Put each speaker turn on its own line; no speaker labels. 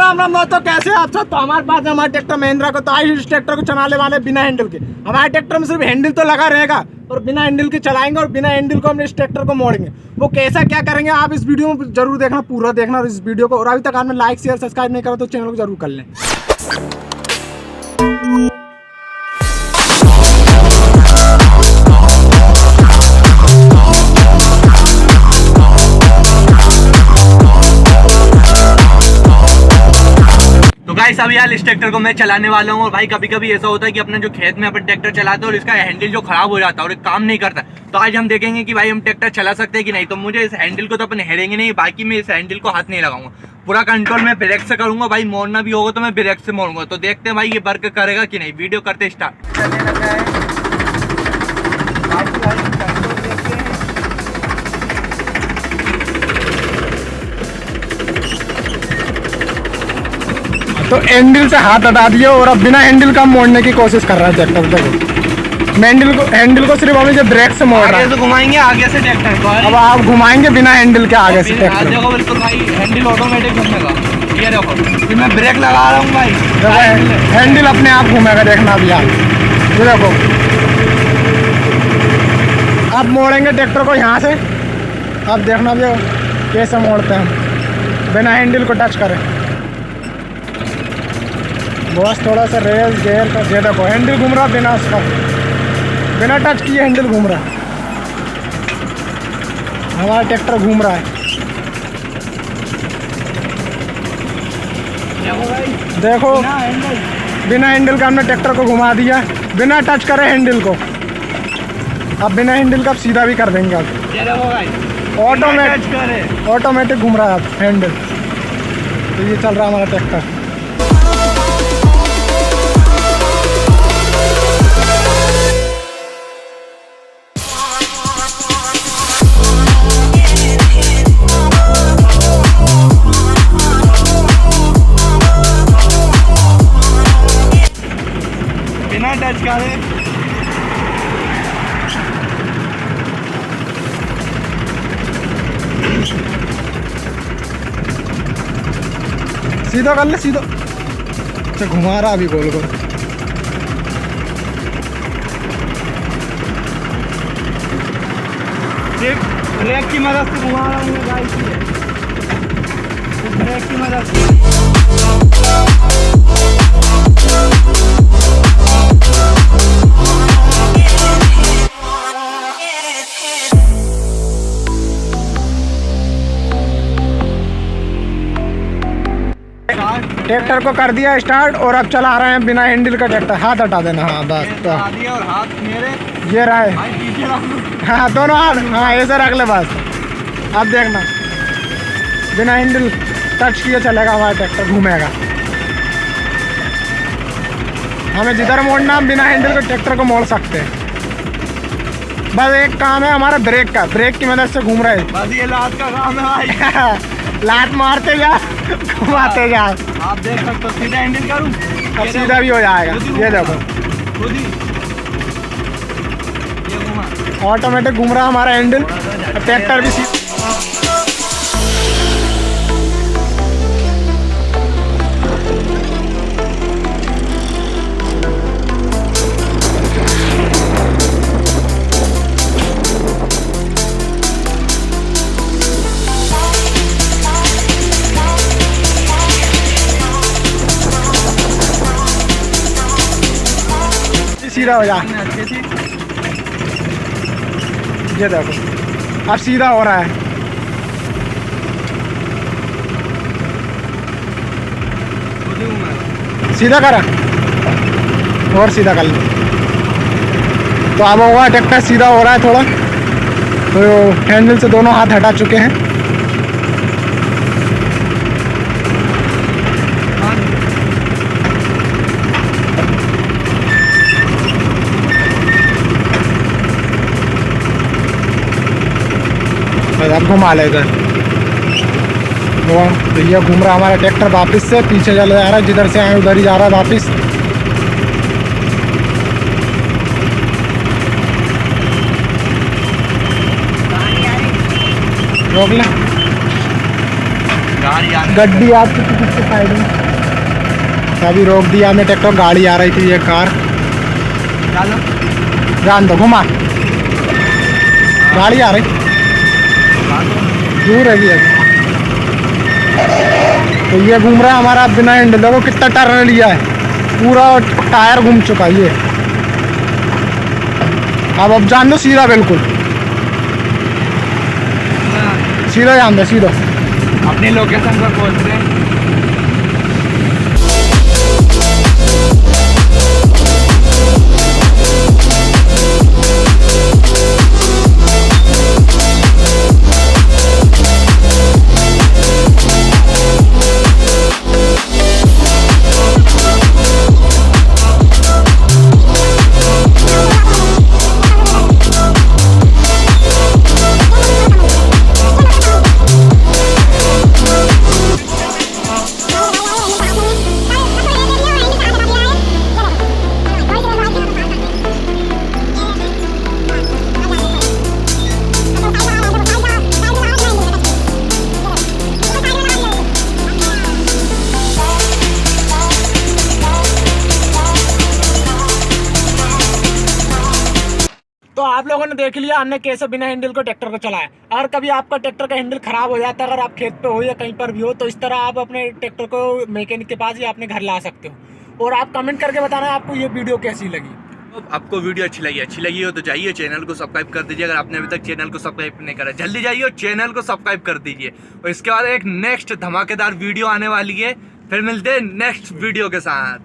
राम राम दोस्तों, कैसे आप सब। तो हमारे पास हमारे ट्रैक्टर महिंद्रा को, तो आज इस ट्रैक्टर को चलाने वाले बिना हैंडल के। हमारे ट्रैक्टर में सिर्फ हैंडल तो लगा रहेगा और बिना हैंडल के चलाएंगे और बिना हैंडल को हम इस ट्रैक्टर को मोड़ेंगे। वो कैसा क्या करेंगे आप इस वीडियो में जरूर देखना, पूरा देखना इस वीडियो को। और अभी तक आपने लाइक शेयर सब्सक्राइब नहीं करा तो चैनल को जरूर कर लें।
गाइस अभी यार इस ट्रैक्टर को मैं चलाने वाला हूँ। और भाई कभी कभी ऐसा होता है कि अपने जो खेत में अपन ट्रैक्टर चलाते हैं और इसका हैंडल जो खराब हो जाता है और काम नहीं करता, तो आज हम देखेंगे कि भाई हम ट्रैक्टर चला सकते हैं कि नहीं। तो मुझे इस हैंडल को तो अपन हेरेंगे नहीं, बाकी मैं इस हैंडल को हाथ नहीं लगाऊंगा। पूरा कंट्रोल मैं ब्रेक से करूंगा भाई, मोड़ना भी होगा तो मैं ब्रेक से मोड़ूंगा। तो देखते हैं भाई ये वर्क करेगा कि नहीं। वीडियो करते स्टार्ट।
तो हैंडल से हाथ हटा दिया और अब बिना हैंडल का मोड़ने की कोशिश कर रहा है ट्रैक्टर। देखो मैं हैंडल को सिर्फ अभी जो ब्रेक से मोड़ रहा है।
आगे से घुमाएंगे आगे से ट्रैक्टर को।
अब आप घुमाएंगे बिना हैंडल के आगे से ट्रैक्टर।
देखो बिल्कुल भाई हैंडल ऑटोमेटिक घूमेगा। ये देखो मैं ब्रेक लगा रहा हूँ भाई,
हैंडल अपने आप घूमेगा। देखना अभी आप ये देखो। अब मोड़ेंगे ट्रैक्टर को यहाँ से। अब देखना भी कैसे मोड़ते हैं हम बिना हैंडल को टच करें। बस थोड़ा सा रेस गेयर का दे देखो, हैंडल घूम रहा बिना उसका, बिना टच किए हैंडल घूम रहा है। हमारा ट्रैक्टर घूम रहा है। देखो बिना हैंडल का हमने ट्रैक्टर को घुमा दिया, बिना टच करे हैंडल को। अब बिना हैंडल का सीधा भी कर देंगे। अब ऑटोमेटिक घूम रहा है अब हैंडल। तो ये चल रहा है हमारा ट्रैक्टर।
बिना टच करे
सीधा कर ले, सीधा। अच्छा घुमा रहा अभी गोल गोल।
ब्रेक की मदद से घुमा रहा हूँ गाइस, ब्रेक की मदद से।
ट्रैक्टर को कर दिया स्टार्ट और अब चला रहे हैं बिना हैंडल का ट्रैक्टर। हाथ हटा देना। हाँ बस तो
और हाथ मेरे
ये रहा है। हाँ दोनों हाथ, हाँ ऐसे रख ले बस। अब देखना बिना हैंडल टच किए चलेगा हमारा ट्रैक्टर, घूमेगा। हमें जिधर मोड़ना हम बिना हैंडल के ट्रैक्टर को मोड़ सकते हैं। बस एक काम है हमारा ब्रेक का, ब्रेक की मदद से घूम रहे हैं।
बस ये लात का काम है भाई।
लात मारते जा, घुमाते जा।
आप देख सकते हो सीधा हैंडल करूं,
अब सीधा भी हो जाएगा। ये देखो ऑटोमेटिक घूम रहा हमारा हैंडल, ट्रैक्टर भी सीधा हो जा। ये देखो अब सीधा हो रहा है। सीधा करा और सीधा कर ले तो अब होगा ट्रैक्टर सीधा हो रहा है थोड़ा। तो हैंडल से दोनों हाथ हटा चुके हैं। अब घुमा ले इधर। तो ये घूम रहा हमारा ट्रैक्टर वापस से पीछे चले जा रहा है, जिधर से आए उधर ही जा रहा है वापस। रोक ले।
गाड़ी आ
गड्डी आपकी पीछे साइड में अभी रोक दिया हमें ट्रैक्टर, गाड़ी आ रही थी, ये कार
चलो
जान दो, घुमा, गाड़ी आ रही दूर है अभी। तो ये घूम रहा है हमारा बिना हैंडल, देखो कितना टर्न लिया है, पूरा टायर घूम चुका है ये। अब जान दो सीधा, बिल्कुल सीधा जान दो, सीधा
अपनी लोकेशन पर पहुंचते हैं।
तो आप लोगों ने देख लिया हमने कैसे बिना हैंडल को ट्रैक्टर को चलाया। अगर कभी आपका ट्रैक्टर का हैंडल खराब हो जाता है, अगर आप खेत पे हो या कहीं पर भी हो, तो इस तरह आप अपने ट्रैक्टर को मैकेनिक के पास या अपने घर ला सकते हो। और आप कमेंट करके बताना आपको ये वीडियो कैसी लगी।
तो आपको वीडियो अच्छी लगी हो तो जाइए चैनल को सब्सक्राइब कर दीजिए। अगर आपने अभी तक चैनल को सब्सक्राइब नहीं करा, जल्दी जाइए और चैनल को सब्सक्राइब कर दीजिए। और इसके बाद एक नेक्स्ट धमाकेदार वीडियो आने वाली है, फिर मिलते हैं नेक्स्ट वीडियो के साथ।